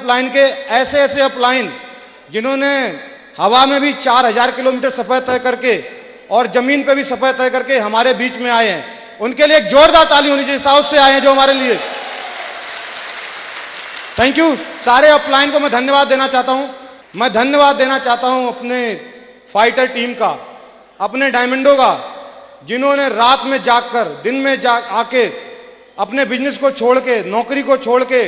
Upline के ऐसे ऐसे अपलाइन जिन्होंने हवा में भी 4000 किलोमीटर सफर तय करके और जमीन पे भी सफर तय करके हमारे बीच में आए हैं, उनके लिए एक जोरदार ताली होनी चाहिए। साउथ से आए हैं जो हमारे लिए। Thank you. सारे अपलाइन को मैं धन्यवाद देना चाहता हूं। मैं धन्यवाद देना चाहता हूं अपने फाइटर टीम का, अपने डायमंडों का, जिन्होंने रात में जागकर दिन में आके अपने बिजनेस को छोड़ के, नौकरी को छोड़ के,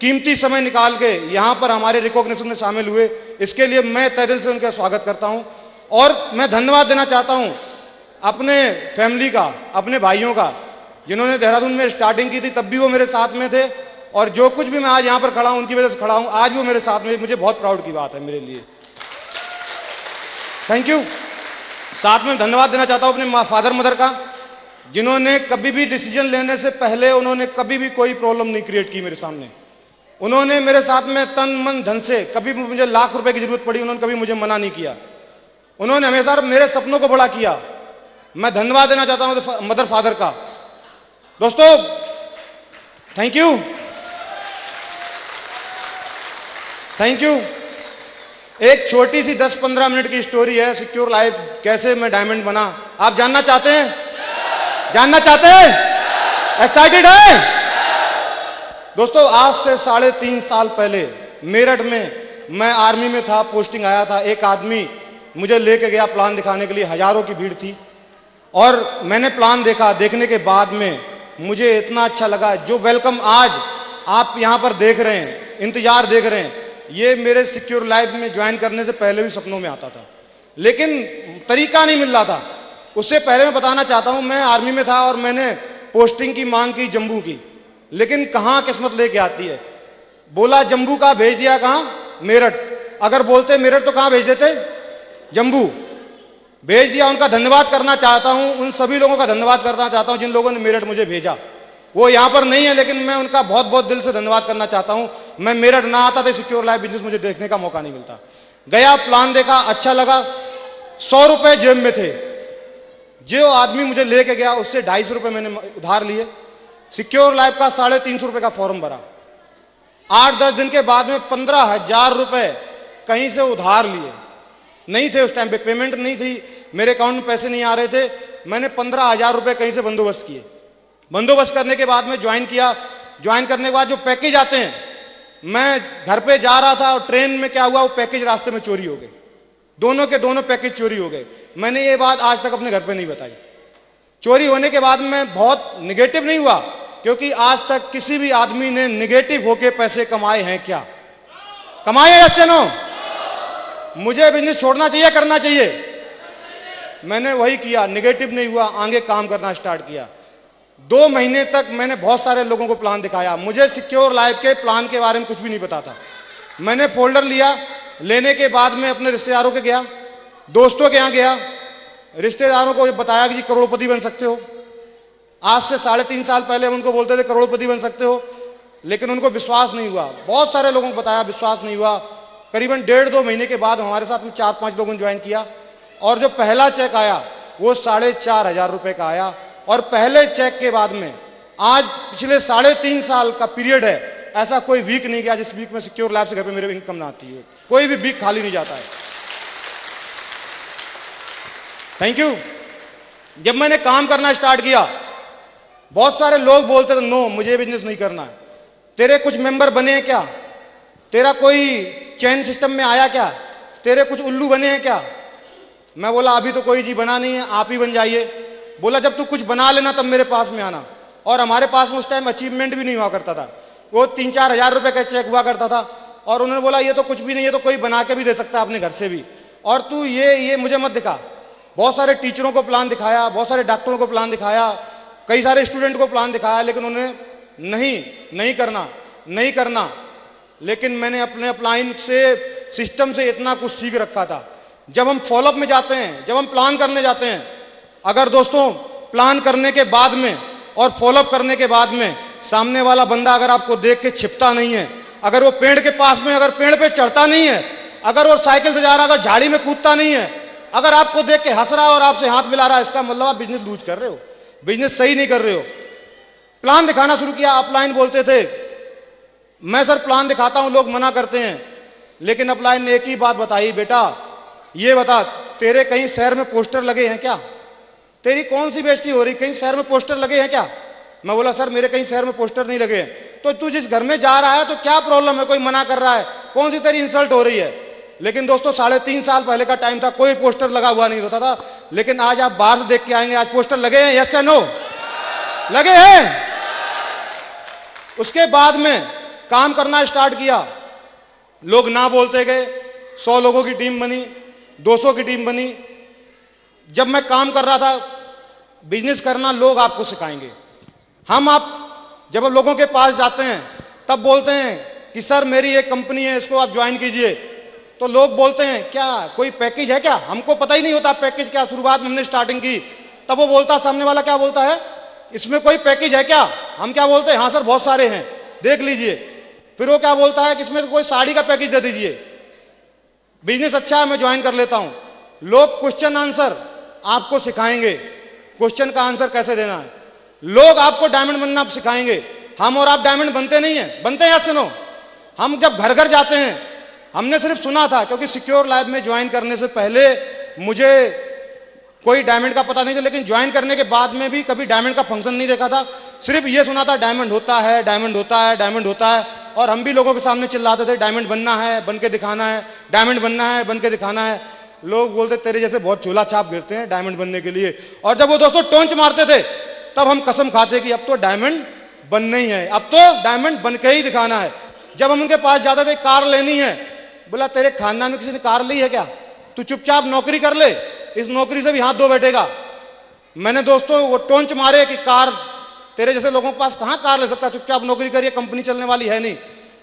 कीमती समय निकाल के यहां पर हमारे रिकॉग्निशन में शामिल हुए। इसके लिए मैं तहे दिल से उनका स्वागत करता हूं। और मैं धन्यवाद देना चाहता हूं अपने फैमिली का, अपने भाइयों का, जिन्होंने देहरादून में स्टार्टिंग की थी तब भी वो मेरे साथ में थे, और जो कुछ भी मैं आज यहां पर खड़ा हूं उनकी वजह से खड़ा हूं। आज वो मेरे साथ में, मुझे बहुत प्राउड की बात है मेरे लिए। Thank you. साथ में धन्यवाद देना चाहता हूं अपने फादर मदर का, जिन्होंने कभी भी डिसीजन लेने से पहले उन्होंने कभी भी कोई प्रॉब्लम नहीं क्रिएट की मेरे सामने। उन्होंने मेरे साथ में तन मन धन से, कभी भी मुझे लाख रुपए की जरूरत पड़ी उन्होंने कभी मुझे मना नहीं किया। उन्होंने हमेशा मेरे सपनों को बड़ा किया। मैं धन्यवाद देना चाहता हूं मदर फादर का। दोस्तों थैंक यू, थैंक यू। एक छोटी सी 10-15 मिनट की स्टोरी है सिक्योर लाइफ, कैसे मैं डायमंड बना। आप जानना चाहते हैं? जानना चाहते हैं? एक्साइटेड है? दोस्तों आज से 3.5 साल पहले मेरठ में मैं आर्मी में था, पोस्टिंग आया था। एक आदमी मुझे लेके गया प्लान दिखाने के लिए, हजारों की भीड़ थी, और मैंने प्लान देखा। देखने के बाद में मुझे इतना अच्छा लगा। जो वेलकम आज आप यहां पर देख रहे हैं, इंतजार देख रहे हैं, ये मेरे सिक्योर लाइफ में ज्वाइन करने से पहले भी सपनों में आता था, लेकिन तरीका नहीं मिल रहा था। उससे पहले मैं बताना चाहता हूं, मैं आर्मी में था और मैंने पोस्टिंग की मांग की जम्मू की, लेकिन कहां किस्मत लेके आती है। बोला जम्मू का, भेज दिया कहां? मेरठ। अगर बोलते मेरठ तो कहां भेज देते? जम्मू भेज दिया। उनका धन्यवाद करना चाहता हूं, उन सभी लोगों का धन्यवाद करना चाहता हूं जिन लोगों ने मेरठ मुझे भेजा। वो यहां पर नहीं है, लेकिन मैं उनका बहुत बहुत दिल से धन्यवाद करना चाहता हूं। मैं मेरठ ना आता तो सिक्योर लाइफ बिजनेस मुझे देखने का मौका नहीं मिलता। गया, प्लान देखा, अच्छा लगा। 100 रुपए जेब में थे। जो आदमी मुझे लेके गया उससे 250 रुपए मैंने उधार लिए। सिक्योर लाइफ का 350 रुपए का फॉर्म भरा। 8-10 दिन के बाद में 15,000 रुपए कहीं से उधार लिए। नहीं थे उस टाइम पे, पेमेंट नहीं थी, मेरे अकाउंट में पैसे नहीं आ रहे थे। मैंने 15,000 रुपए कहीं से बंदोबस्त किए। बंदोबस्त करने के बाद में ज्वाइन किया। ज्वाइन करने के बाद जो पैकेज आते हैं, मैं घर पे जा रहा था और ट्रेन में क्या हुआ, वो पैकेज रास्ते में चोरी हो गए। दोनों के दोनों पैकेज चोरी हो गए। मैंने ये बात आज तक अपने घर पे नहीं बताई। चोरी होने के बाद मैं बहुत निगेटिव नहीं हुआ, क्योंकि आज तक किसी भी आदमी ने निगेटिव होके पैसे कमाए हैं क्या? कमाए हैं? यस या नो? मुझे बिजनेस छोड़ना चाहिए, करना चाहिए? मैंने वही किया, निगेटिव नहीं हुआ, आगे काम करना स्टार्ट किया। 2 महीने तक मैंने बहुत सारे लोगों को प्लान दिखाया। मुझे सिक्योर लाइफ के प्लान के बारे में कुछ भी नहीं पता था। मैंने फोल्डर लिया, लेने के बाद में अपने रिश्तेदारों के गया, दोस्तों के यहाँ गया, रिश्तेदारों को बताया कि जी करोड़पति बन सकते हो। आज से 3.5 साल पहले हम उनको बोलते थे करोड़पति बन सकते हो, लेकिन उनको विश्वास नहीं हुआ। बहुत सारे लोगों को बताया, विश्वास नहीं हुआ। करीबन 1.5-2 महीने के बाद हमारे साथ में 4-5 लोगों ने ज्वाइन किया, और जो पहला चेक आया वो 4,500 रुपए का आया। और पहले चेक के बाद में आज पिछले 3.5 साल का पीरियड है, ऐसा कोई वीक नहीं गया जिस वीक में सिक्योर लाइफ से घर पे मेरे इनकम ना आती है। कोई भी वीक खाली नहीं जाता है। Thank you. जब मैंने काम करना स्टार्ट किया, बहुत सारे लोग बोलते थे नो, मुझे बिजनेस नहीं करना है। तेरे कुछ मेंबर बने हैं क्या? तेरा कोई चैन सिस्टम में आया क्या? तेरे कुछ उल्लू बने हैं क्या? मैं बोला अभी तो कोई जी बना नहीं है, आप ही बन जाइए। बोला जब तू कुछ बना लेना तब मेरे पास में आना। और हमारे पास में उस टाइम अचीवमेंट भी नहीं हुआ करता था, वो 3-4 हज़ार रुपए का चेक हुआ करता था। और उन्होंने बोला ये तो कुछ भी नहीं, ये तो कोई बना के भी दे सकता है अपने घर से भी, और तू ये मुझे मत दिखा। बहुत सारे टीचरों को प्लान दिखाया, बहुत सारे डॉक्टरों को प्लान दिखाया, कई सारे स्टूडेंट को प्लान दिखाया, लेकिन उन्होंने नहीं करना। लेकिन मैंने अपने अपलाइन से, सिस्टम से इतना कुछ सीख रखा था। जब हम फॉलोअप में जाते हैं, जब हम प्लान करने जाते हैं, अगर दोस्तों प्लान करने के बाद में और फॉलोअप करने के बाद में सामने वाला बंदा अगर आपको देख के छिपता नहीं है, अगर वो पेड़ के पास में, अगर पेड़ पे चढ़ता नहीं है, अगर वो साइकिल से जा रहा, अगर झाड़ी में कूदता नहीं है, अगर आपको देख के हंस रहा है और आपसे हाथ मिला रहा है, इसका मतलब आप बिजनेस लूज कर रहे हो, बिजनेस सही नहीं कर रहे हो। प्लान दिखाना शुरू किया। अपलाइन बोलते थे मैं सर प्लान दिखाता हूं, लोग मना करते हैं, लेकिन अपलाइन ने एक ही बात बताई, बेटा ये बता तेरे कहीं शहर में पोस्टर लगे हैं क्या? तेरी कौन सी बेइज्जती हो रही, कहीं शहर में पोस्टर लगे हैं क्या? मैं बोला सर मेरे कहीं शहर में पोस्टर नहीं लगे हैं। तो तू जिस घर में जा रहा है तो क्या प्रॉब्लम है, कोई मना कर रहा है, कौन सी तेरी इंसल्ट हो रही है? लेकिन दोस्तों 3.5 साल पहले का टाइम था, कोई पोस्टर लगा हुआ नहीं होता था, लेकिन आज आप बाहर से देख के आएंगे, आज पोस्टर लगे हैं, यस या नो? लगे हैं। उसके बाद में काम करना स्टार्ट किया, लोग ना बोलते गए, 100 लोगों की टीम बनी, 200 की टीम बनी। जब मैं काम कर रहा था, बिजनेस करना लोग आपको सिखाएंगे। जब आप लोगों के पास जाते हैं तब बोलते हैं कि सर मेरी एक कंपनी है, इसको आप ज्वाइन कीजिए, तो लोग बोलते हैं क्या कोई पैकेज है क्या? हमको पता ही नहीं होता पैकेज क्या, शुरुआत में हमने स्टार्टिंग की, तब वो बोलता, सामने वाला क्या बोलता है, इसमें कोई पैकेज है क्या? हम क्या बोलते हैं, हाँ सर बहुत सारे हैं, देख लीजिए। फिर वो क्या बोलता है कि इसमें कोई साड़ी का पैकेज दे दीजिए, बिजनेस अच्छा है मैं ज्वाइन कर लेता हूं। लोग क्वेश्चन आंसर आपको सिखाएंगे, क्वेश्चन का आंसर कैसे देना है, लोग आपको डायमंड बनना सिखाएंगे। हम और आप डायमंड बनते नहीं है, बनते हैं या सुनो? हम जब घर घर जाते हैं, हमने सिर्फ सुना था, क्योंकि सिक्योर लाइफ में ज्वाइन करने से पहले मुझे कोई डायमंड का पता नहीं था, लेकिन ज्वाइन करने के बाद में भी कभी डायमंड का फंक्शन नहीं देखा था, सिर्फ ये सुना था डायमंड होता है, डायमंड होता है, डायमंड होता है। और हम भी लोगों के सामने चिल्लाते थे डायमंड बनना है, बन के दिखाना है, डायमंड बनना है, बन के दिखाना है। लोग बोलते तेरे जैसे बहुत चूल्हा छाप गिरते हैं डायमंड बनने के लिए। और जब वो दोस्तों टोंच मारते थे तब हम कसम खाते कि अब तो डायमंड बनना ही है, अब तो डायमंड बन के ही दिखाना है। जब हम उनके पास जाते थे, कार लेनी है, बोला तेरे खानदान में किसी ने कार ली है क्या? तू चुपचाप नौकरी कर ले, इस नौकरी से भी हाथ धो बैठेगा। मैंने दोस्तों वो टोंच मारे कि कार तेरे जैसे लोगों के पास कहां कार ले सकता, चुपचाप नौकरी करिए, कंपनी चलने वाली है नहीं।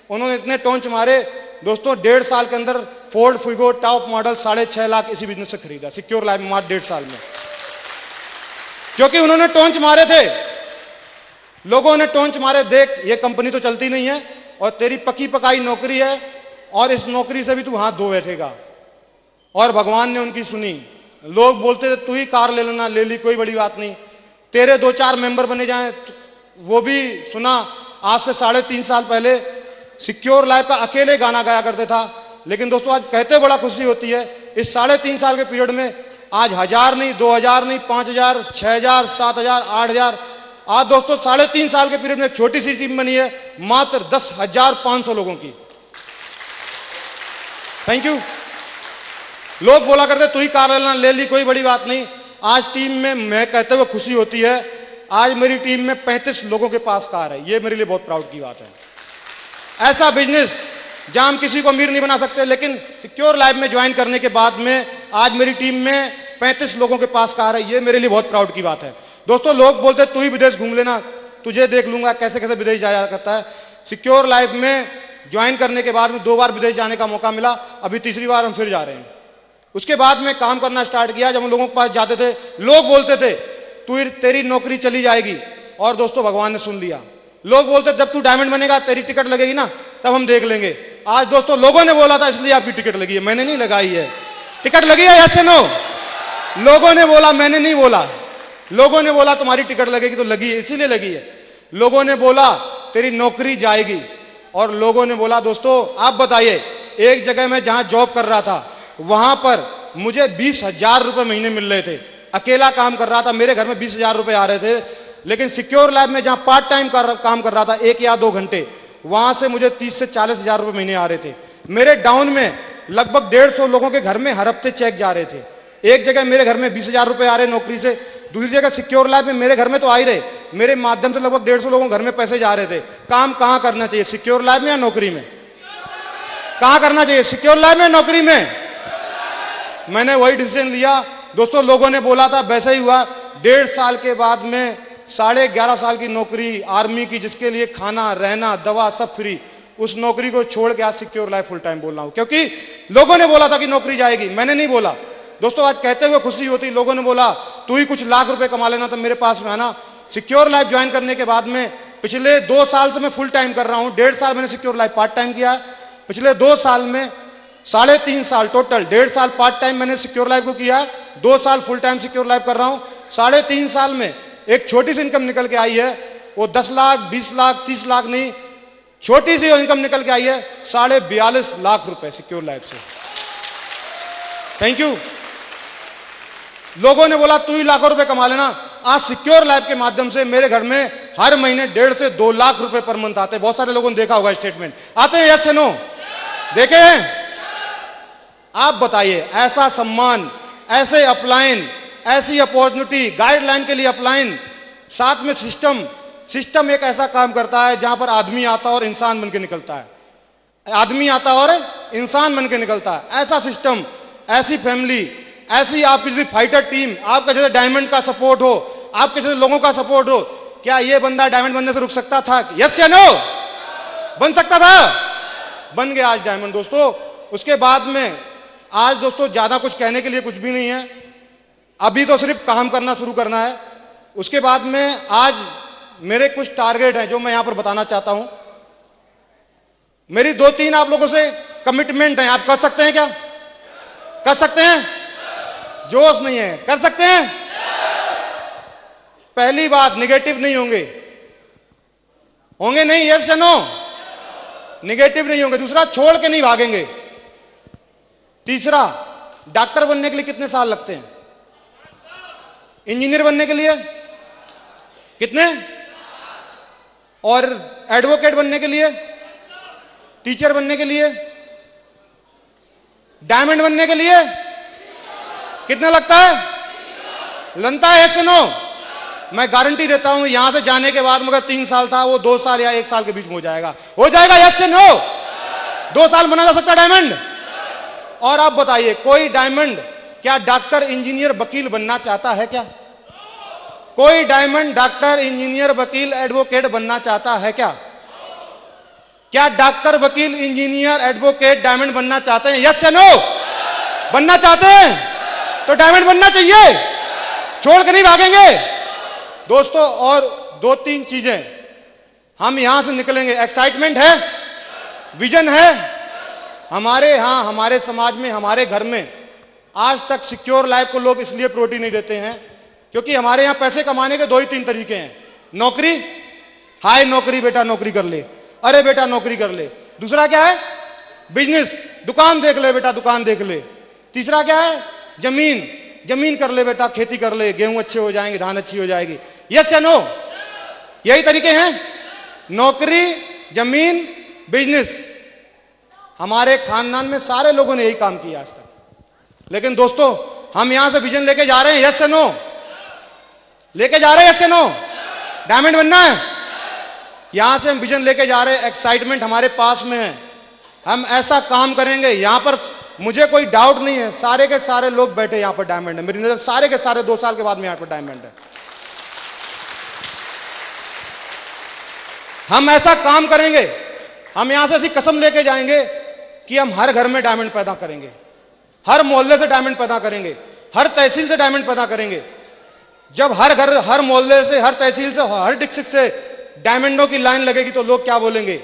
उन्होंने इतने टोंच मारे दोस्तों, 1.5 साल के अंदर Ford Figo top model 6.5 lakh इसी बिजनेस से खरीदा, सिक्योर लाइफ में मात्र 1.5 साल में, क्योंकि उन्होंने टोंच मारे थे। लोगों ने टोंच मारे, देख ये कंपनी तो चलती नहीं है और तेरी पकी पकाई नौकरी है और इस नौकरी से भी तू हाथ धो बैठेगा। और भगवान ने उनकी सुनी। लोग बोलते थे तू ही कार ले लेना, ले ली, कोई बड़ी बात नहीं, तेरे 2-4 मेंबर बने जाएं, वो भी सुना। आज से 3.5 साल पहले सिक्योर लाइफ का अकेले गाना गाया करते था, लेकिन दोस्तों आज कहते बड़ा खुशी होती है, इस 3.5 साल के पीरियड में आज 1000 नहीं, 2000 नहीं, 5000, 6000, 7000, 8000, आज दोस्तों 3.5 साल के पीरियड में एक छोटी सी टीम बनी है, मात्र 10,500 लोगों की। Thank you. लोग बोला करते तू ही कार लेना, ले ली, कोई बड़ी बात नहीं। आज टीम में मैं कहते हुए खुशी होती है, आज मेरी टीम में 35 लोगों के पास कार है, ये मेरे लिए बहुत प्राउड की बात है। ऐसा बिजनेस जहां हम किसी को अमीर नहीं बना सकते, लेकिन सिक्योर लाइफ में ज्वाइन करने के बाद में आज मेरी टीम में 35 लोगों के पास कार है, ये मेरे लिए बहुत प्राउड की बात है। दोस्तों लोग बोलते तू ही विदेश घूम लेना, तुझे देख लूंगा कैसे कैसे विदेश जाया करता है। सिक्योर लाइफ में ज्वाइन करने के बाद में 2 बार विदेश जाने का मौका मिला, अभी तीसरी बार हम फिर जा रहे हैं। उसके बाद में काम करना स्टार्ट किया, जब हम लोगों के पास जाते थे लोग बोलते थे तेरी नौकरी चली जाएगी, और दोस्तों भगवान ने सुन लिया। लोग बोलते जब तू डायमंड बनेगा तेरी टिकट लगेगी ना, तब हम देख लेंगे। आज दोस्तों लोगों ने बोला था इसलिए आपकी टिकट लगी है, मैंने नहीं लगाई है। टिकट लगी है ऐसे नो? लोगों ने बोला, मैंने नहीं बोला। लोगों ने बोला तुम्हारी टिकट लगेगी, तो लगी है, इसीलिए लगी है। लोगों ने बोला तेरी नौकरी जाएगी, और लोगों ने बोला दोस्तों आप बताइए, एक जगह मैं जहां जॉब कर रहा था वहां पर मुझे 20,000 रुपए महीने मिल रहे थे, अकेला काम कर रहा था, मेरे घर में 20,000 रुपए आ रहे थे। लेकिन सिक्योर लाइफ में जहां पार्ट टाइम काम कर रहा था 1 या 2 घंटे, वहां से मुझे 30 से 40,000 रुपए महीने आ रहे थे। मेरे डाउन में लगभग 150 लोगों के घर में हर हफ्ते चेक जा रहे थे। एक जगह मेरे घर में 20,000 रुपए आ रहे नौकरी से, दूसरी जगह सिक्योर लाइफ में मेरे घर में तो आ ही रहे, मेरे माध्यम से लगभग 150 लोगों के घर में पैसे जा रहे थे। काम कहां करना चाहिए, सिक्योर लाइफ में या नौकरी में? कहां करना चाहिए, सिक्योर लाइफ में, नौकरी में? मैंने वही डिसीजन लिया। दोस्तों लोगों ने बोला था, वैसे ही हुआ। 1.5 साल के बाद में 11.5 साल की नौकरी आर्मी की, जिसके लिए खाना रहना दवा सब फ्री, उस नौकरी को छोड़ के आज सिक्योर लाइफ फुल टाइम बोल रहा हूं, क्योंकि लोगों ने बोला था कि नौकरी जाएगी, मैंने नहीं बोला। दोस्तों आज कहते हुए खुशी होती, लोगों ने बोला तू ही कुछ लाख रुपए कमा लेना, तो मेरे पास में आना। सिक्योर लाइफ ज्वाइन करने के बाद में पिछले 2 साल से मैं फुल टाइम कर रहा हूं। 1.5 साल मैंने सिक्योर लाइफ पार्ट टाइम किया, पिछले 2 साल में 3.5 साल टोटल, 1.5 साल पार्ट टाइम मैंने सिक्योर लाइफ को किया, 2 साल फुल टाइम सिक्योर लाइफ कर रहा हूं। 3.5 साल में एक छोटी सी इनकम निकल के आई है, वो 10 लाख, 20 लाख, 30 लाख नहीं, छोटी सी इनकम निकल के आई है 42.5 लाख रुपए सिक्योर लाइफ से। Thank you. लोगों ने बोला तू ही लाखों रुपए कमा लेना। आज सिक्योर लाइफ के माध्यम से मेरे घर में हर महीने 1.5 से 2 लाख रुपए पर मंथ आते हैं। बहुत सारे लोगों ने देखा होगा स्टेटमेंट आते हैं, यस या नो? देखे हैं? आप बताइए, ऐसा सम्मान, ऐसे अपलाइन, ऐसी अपॉर्चुनिटी, गाइडलाइन के लिए अपलाइन, साथ में सिस्टम एक ऐसा काम करता है जहां पर आदमी आता और इंसान बन के निकलता है, आदमी आता और इंसान बन के निकलता है। ऐसा सिस्टम, ऐसी फैमिली, ऐसी आपकी जैसी फाइटर टीम, आपका जैसे डायमंड का सपोर्ट हो, आपके जैसे लोगों का सपोर्ट हो, क्या ये बंदा डायमंड बनने से रुक सकता था? यस या नो? बन सकता था? बन गया आज डायमंड दोस्तों। उसके बाद में आज दोस्तों ज्यादा कुछ कहने के लिए कुछ भी नहीं है, अभी तो सिर्फ काम करना शुरू करना है। उसके बाद में आज मेरे कुछ टारगेट हैं जो मैं यहां पर बताना चाहता हूं। मेरी 2-3 आप लोगों से कमिटमेंट है। आप कर सकते हैं क्या? कर सकते हैं? जोश नहीं है, कर सकते हैं? पहली बात, निगेटिव नहीं होंगे, होंगे नहीं, यस या नो? निगेटिव नहीं होंगे। दूसरा, छोड़ के नहीं भागेंगे। तीसरा, डॉक्टर बनने के लिए कितने साल लगते हैं? इंजीनियर बनने के लिए कितने? और एडवोकेट बनने के लिए, टीचर बनने के लिए, डायमंड बनने के लिए कितना लगता है? लगता है, ऐसे नो? मैं गारंटी देता हूं यहां से जाने के बाद मगर 3 साल था, वो 2 साल या 1 साल के बीच में हो जाएगा। हो जाएगा, यस से नो? 2 साल बना जा सकता है डायमंड। और आप बताइए, कोई डायमंड क्या डॉक्टर, इंजीनियर, वकील बनना चाहता है क्या? कोई डायमंड डॉक्टर, इंजीनियर, वकील, एडवोकेट बनना चाहता है क्या? क्या डॉक्टर, वकील, इंजीनियर, एडवोकेट डायमंड बनना चाहते हैं? यस या नो? बनना चाहते हैं तो डायमंड बनना चाहिए, छोड़ कर नहीं भागेंगे दोस्तों। और 2-3 चीजें हम यहां से निकलेंगे। एक्साइटमेंट है, विजन है हमारे यहां, हमारे समाज में, हमारे घर में। आज तक सिक्योर लाइफ को लोग इसलिए प्रायोरिटी नहीं देते हैं क्योंकि हमारे यहां पैसे कमाने के 2 ही 3 तरीके हैं। नौकरी, हाय नौकरी बेटा, नौकरी कर ले, अरे बेटा नौकरी कर ले। दूसरा क्या है? बिजनेस, दुकान देख ले बेटा, दुकान देख ले। तीसरा क्या है? जमीन कर ले बेटा, खेती कर ले, गेहूं अच्छे हो जाएंगे, धान अच्छी हो जाएगी। यस या नो? यही तरीके हैं, नौकरी, जमीन, बिजनेस। हमारे खानदान में सारे लोगों ने यही काम किया आज तक। लेकिन दोस्तों, हम यहां से विजन लेके जा रहे हैं, यस या नो? लेके जा रहे हैं, यस या नो? डायमंड बनना है, यहां से हम विजन लेके जा रहे हैं। एक्साइटमेंट हमारे पास में है, हम ऐसा काम करेंगे। यहां पर मुझे कोई डाउट नहीं है, सारे के सारे लोग बैठे यहां पर डायमंड है। मेरी नजर सारे के सारे 2 साल के बाद में यहां पर डायमंड है। हम ऐसा काम करेंगे, हम यहां से ऐसी कसम लेके जाएंगे कि हम हर घर में डायमंड पैदा करेंगे, हर मोहल्ले से डायमंड पैदा करेंगे, हर तहसील से डायमंड पैदा करेंगे। जब हर घर, हर मोहल्ले से, हर तहसील से, हर डिस्ट्रिक्ट से डायमंडों की लाइन लगेगी तो लोग क्या बोलेंगे?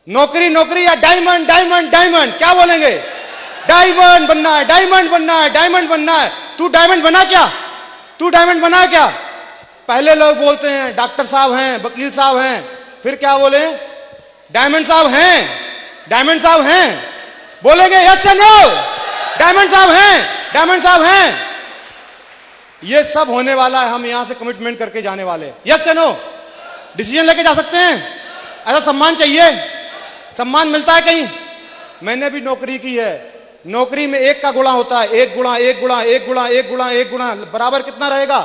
नौकरी नौकरी या डायमंड डायमंड डायमंड। क्या बोलेंगे? डायमंड बनना है, डायमंड बनना है, डायमंड बनना है। तू डायमंड बना क्या? तू डायमंड बना क्या? पहले लोग बोलते हैं डॉक्टर साहब हैं, वकील साहब हैं, फिर क्या बोले? डायमंड साहब हैं, डायमंड साहब हैं। बोलेंगे यस या नो? डायमंड साहब हैं, डायमंड साहब हैं। ये सब होने वाला है, हम यहां से कमिटमेंट करके जाने वाले। यस या नो? डिसीजन लेके जा सकते हैं? ऐसा सम्मान चाहिए? सम्मान मिलता है कहीं? मैंने भी नौकरी की है। नौकरी में 1 का गुणा होता है, 1 गुणा 1 गुणा 1 गुणा 1 गुणा 1 गुणा बराबर कितना रहेगा?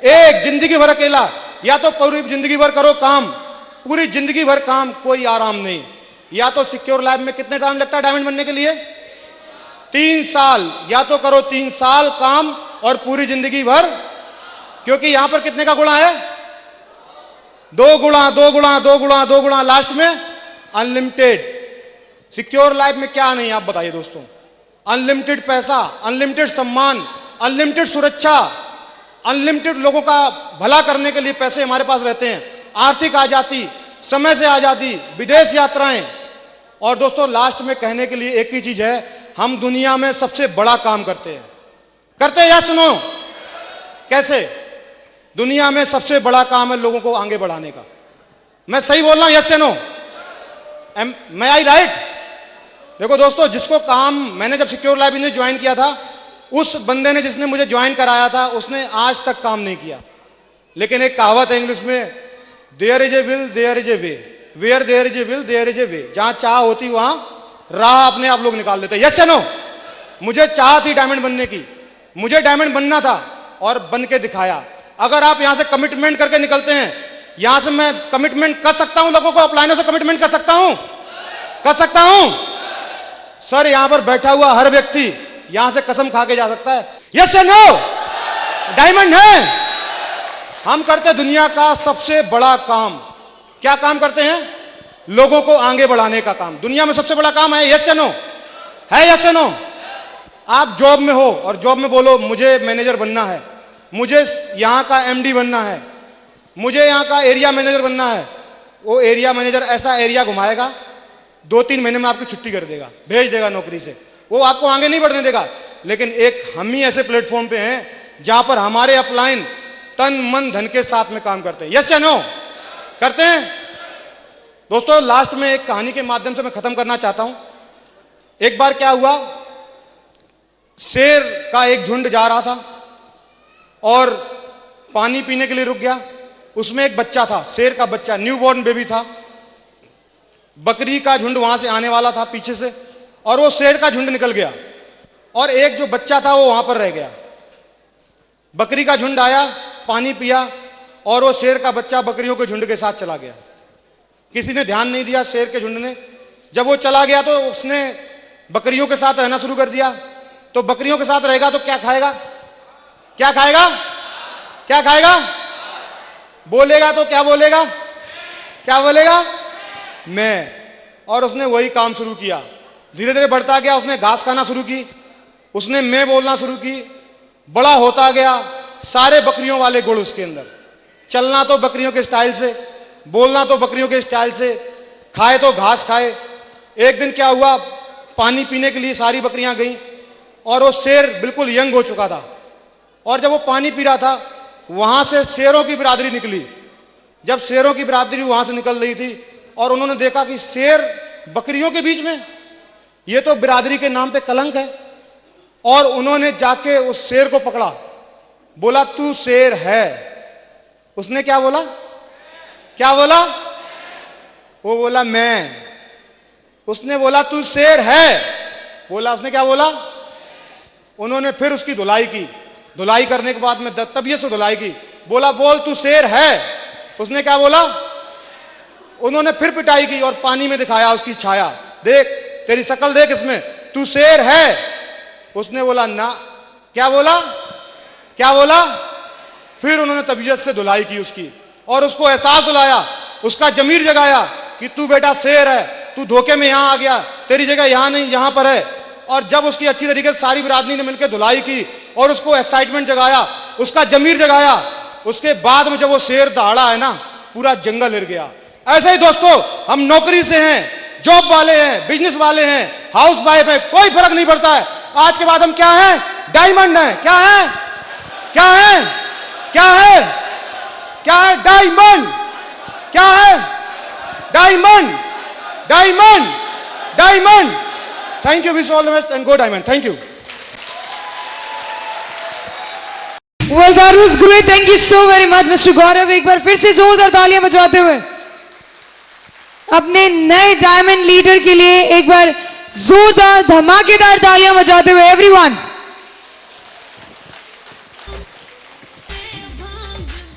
1। जिंदगी भर अकेला, या तो पूरी जिंदगी भर करो काम, पूरी जिंदगी भर काम, कोई आराम नहीं। या तो सिक्योर लाइफ में कितने टाइम लगता है डायमंड बनने के लिए? 3 साल। या तो करो 3 साल काम और पूरी जिंदगी भर, क्योंकि यहां पर कितने का गुणा है? 2 गुणा 2 गुणा 2 गुणा 2 गुणा, लास्ट में अनलिमिटेड। सिक्योर लाइफ में क्या नहीं, आप बताइए दोस्तों? अनलिमिटेड पैसा, अनलिमिटेड सम्मान, अनलिमिटेड सुरक्षा, अनलिमिटेड लोगों का भला करने के लिए पैसे हमारे पास रहते हैं। आर्थिक आजादी, समय से आजादी, विदेश यात्राएं। और दोस्तों लास्ट में कहने के लिए एक ही चीज है, हम दुनिया में सबसे बड़ा काम करते हैं। करते हैं या सुनो? कैसे? दुनिया में सबसे बड़ा काम है लोगों को आगे बढ़ाने का। मैं सही बोल रहा हूं? यस या नो? मैं आई राइट? देखो दोस्तों, जिसको काम, मैंने जब सिक्योर लाइफ इंजीनियर ज्वाइन किया था, उस बंदे ने जिसने मुझे ज्वाइन कराया था, उसने आज तक काम नहीं किया। लेकिन एक कहावत है इंग्लिश में, there is a will there is a way, where there is a will there is a way. जहां चाह होती वहां राह अपने आप लोग निकाल देते। यस या नो? मुझे चाह थी डायमंड बनने की, मुझे डायमंड बनना था और बन के दिखाया। अगर आप यहां से कमिटमेंट करके निकलते हैं, यहां से मैं कमिटमेंट कर सकता हूं, लोगों को अपलाइनों से कमिटमेंट कर सकता हूं, कर सकता हूं सर। यहां पर बैठा हुआ हर व्यक्ति यहां से कसम खा के जा सकता है। यस या नो? डायमंड है। हम करते दुनिया का सबसे बड़ा काम। क्या काम करते हैं? लोगों को आगे बढ़ाने का काम। दुनिया में सबसे बड़ा काम है। यस या नो? है यस या नो? आप जॉब में हो और जॉब में बोलो मुझे मैनेजर बनना है, मुझे यहां का एमडी बनना है, मुझे यहां का एरिया मैनेजर बनना है। वो एरिया मैनेजर ऐसा एरिया घुमाएगा, 2-3 महीने में आपकी छुट्टी कर देगा, भेज देगा नौकरी से, वो आपको आगे नहीं बढ़ने देगा। लेकिन एक हम ही ऐसे प्लेटफॉर्म पे हैं जहां पर हमारे अपलाइन तन मन धन के साथ में काम करते हैं। यस या नो? करते हैं। दोस्तों, लास्ट में एक कहानी के माध्यम से मैं खत्म करना चाहता हूं। एक बार क्या हुआ, शेर का एक झुंड जा रहा था और पानी पीने के लिए रुक गया। उसमें एक बच्चा था, शेर का बच्चा, न्यूबॉर्न बेबी था। बकरी का झुंड वहां से आने वाला था पीछे से, और वो शेर का झुंड निकल गया और एक जो बच्चा था वो वहां पर रह गया। बकरी का झुंड आया, पानी पिया और वो शेर का बच्चा बकरियों के झुंड के साथ चला गया। किसी ने ध्यान नहीं दिया शेर के झुंड ने। जब वो चला गया तो उसने बकरियों के साथ रहना शुरू कर दिया। तो बकरियों के साथ रहेगा तो क्या खाएगा? क्या खाएगा? क्या खाएगा? बोलेगा तो क्या बोलेगा? क्या बोलेगा? मैं। और उसने वही काम शुरू किया। धीरे धीरे बढ़ता गया, उसने घास खाना शुरू की, उसने मैं बोलना शुरू की, बड़ा होता गया। सारे बकरियों वाले गुण उसके अंदर। चलना तो बकरियों के स्टाइल से, बोलना तो बकरियों के स्टाइल से, खाए तो घास खाए। एक दिन क्या हुआ, पानी पीने के लिए सारी बकरियां गईं और वो शेर बिल्कुल यंग हो चुका था। और जब वो पानी पी रहा था, वहां से शेरों की बिरादरी निकली। जब शेरों की बिरादरी वहां से निकल रही थी और उन्होंने देखा कि शेर बकरियों के बीच में, ये तो बिरादरी के नाम पे कलंक है। और उन्होंने जाके उस शेर को पकड़ा, बोला तू शेर है। उसने क्या बोला? क्या बोला? वो बोला मैं। उसने बोला तू शेर है, बोला। उसने क्या बोला? उन्होंने फिर उसकी धुलाई की। धुलाई करने के बाद में तबीयत से धुलाई की। बोला बोल तू शेर है। उसने क्या बोला? उन्होंने फिर पिटाई की और पानी में दिखाया उसकी छाया, देख तेरी शक्ल देख इसमें, तू शेर है। उसने बोला ना। क्या बोला? क्या बोला? फिर उन्होंने तबीयत से धुलाई की उसकी और उसको एहसास दिलाया, उसका जमीर जगाया कि तू बेटा शेर है, तू धोखे में यहां आ गया, तेरी जगह यहां नहीं यहां पर है। और जब उसकी अच्छी तरीके से सारी बिरादरी ने मिलकर धुलाई की और उसको एक्साइटमेंट जगाया, उसका जमीर जगाया, उसके बाद में जब वो शेर दहाड़ा है ना, पूरा जंगल हिल गया। ऐसे ही दोस्तों, हम नौकरी से हैं, जॉब वाले हैं, बिजनेस वाले हैं, हाउस वाइफ है, कोई फर्क नहीं पड़ता है। आज के बाद हम क्या हैं? डायमंड हैं। क्या है? क्या है? क्या है? क्या है? डायमंड। क्या है? Diamond. Diamond. Diamond. Thank you, wish all the best and go diamond. Thank you. Well, that was great. Thank you so very much, Mr. Gaurav. एक बार फिर से जोरदार तालियां बजाते हुए अपने नए डायमंड लीडर के लिए एक बार जोरदार धमाकेदार तालियां बजाते हुए एवरीवन।